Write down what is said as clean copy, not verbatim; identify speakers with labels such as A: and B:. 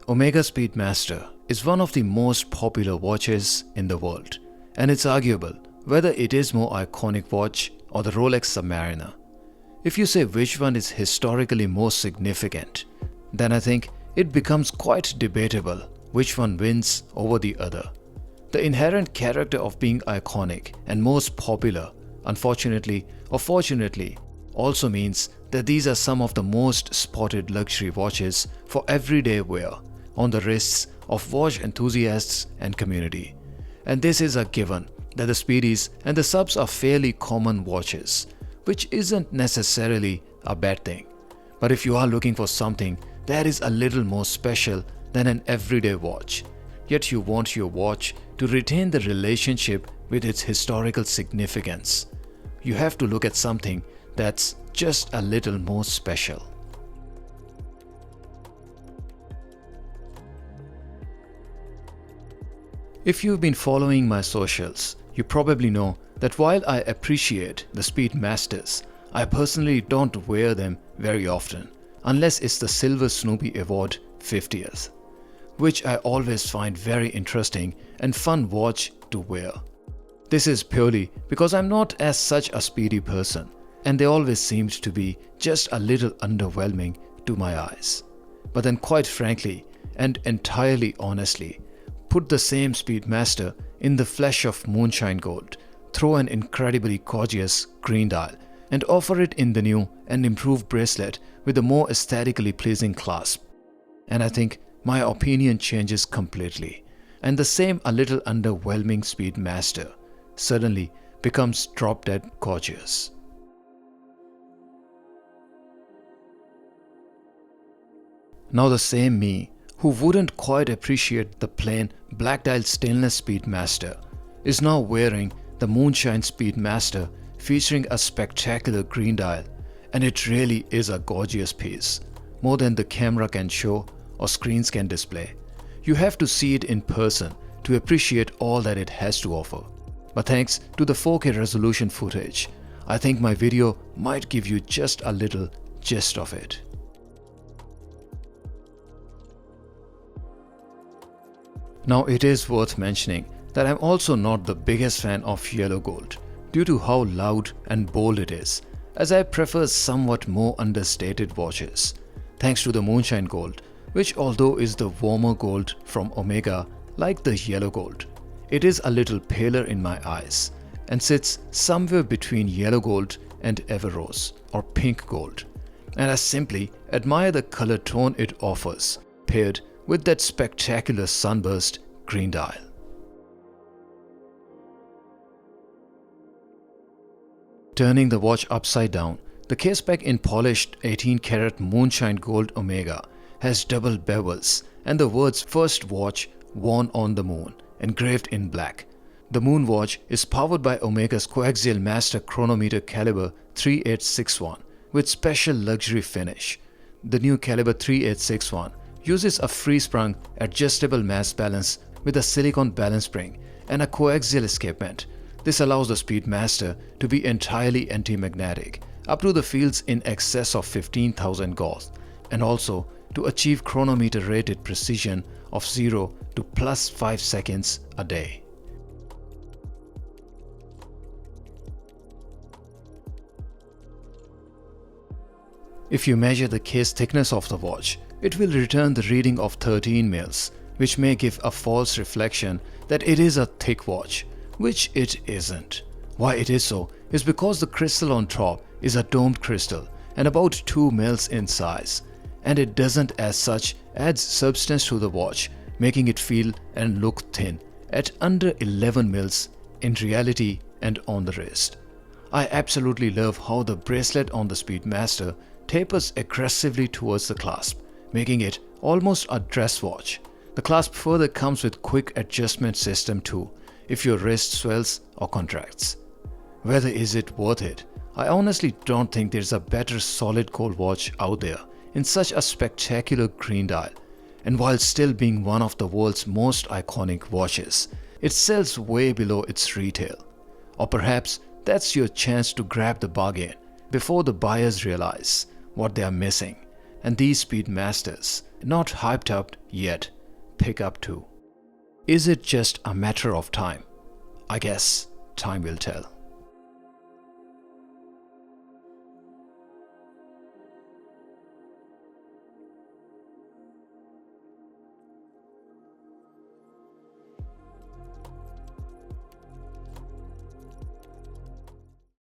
A: Omega Speedmaster is one of the most popular watches in the world, and it's arguable whether it is more iconic watch or the Rolex Submariner. If you say which one is historically more significant, then I think it becomes quite debatable which one wins over the other. The inherent character of being iconic and most popular, unfortunately or fortunately, also means that these are some of the most spotted luxury watches for everyday wear on the wrists of watch enthusiasts and community. And this is a given that the Speedies and the Subs are fairly common watches, which isn't necessarily a bad thing. But if you are looking for something that is a little more special than an everyday watch, yet you want your watch to retain the relationship with its historical significance, you have to look at something that's just a little more special. If you've been following my socials, you probably know that while I appreciate the Speedmasters, I personally don't wear them very often, unless it's the Silver Snoopy Award 50th, which I always find very interesting and fun watch to wear. This is purely because I'm not as such a speedy person, and they always seemed to be just a little underwhelming to my eyes. But then quite frankly, and entirely honestly, put the same Speedmaster in the flesh of Moonshine Gold, throw an incredibly gorgeous green dial, and offer it in the new and improved bracelet with a more aesthetically pleasing clasp, and I think my opinion changes completely, and the same a little underwhelming Speedmaster suddenly becomes drop-dead gorgeous. Now the same me who wouldn't quite appreciate the plain black dial stainless Speedmaster is now wearing the Moonshine Speedmaster featuring a spectacular green dial, and it really is a gorgeous piece, more than the camera can show or screens can display. You have to see it in person to appreciate all that it has to offer. But thanks to the 4K resolution footage, I think my video might give you just a little gist of it. Now it is worth mentioning that I'm also not the biggest fan of yellow gold due to how loud and bold it is, as I prefer somewhat more understated watches. Thanks to the Moonshine Gold, which although is the warmer gold from Omega like the yellow gold, it is a little paler in my eyes and sits somewhere between yellow gold and Everrose or pink gold, and I simply admire the color tone it offers paired with that spectacular sunburst green dial. Turning the watch upside down, the case back in polished 18-karat Moonshine Gold Omega has double bevels and the words "First Watch Worn on the Moon" engraved in black. The Moon watch is powered by Omega's coaxial master chronometer caliber 3861 with special luxury finish. The new caliber 3861 uses a free-sprung adjustable mass balance with a silicone balance spring and a coaxial escapement. This allows the Speedmaster to be entirely anti-magnetic up to the fields in excess of 15,000 Gauss, and also to achieve chronometer rated precision of 0 to +5 seconds a day. If you measure the case thickness of the watch, it will return the reading of 13 mils, which may give a false reflection that it is a thick watch, which it isn't. Why it is so is because the crystal on top is a domed crystal and about 2 mils in size, and it doesn't as such adds substance to the watch, making it feel and look thin at under 11 mils in reality and on the wrist. I absolutely love how the bracelet on the Speedmaster tapers aggressively towards the clasp, making it almost a dress watch. The clasp further comes with quick adjustment system too, if your wrist swells or contracts. Whether is it worth it? I honestly don't think there's a better solid gold watch out there in such a spectacular green dial, and while still being one of the world's most iconic watches, it sells way below its retail. Or perhaps that's your chance to grab the bargain before the buyers realize what they are missing. and these Speedmasters, not hyped up yet, pick up too. Is it just a matter of time? I guess time will tell.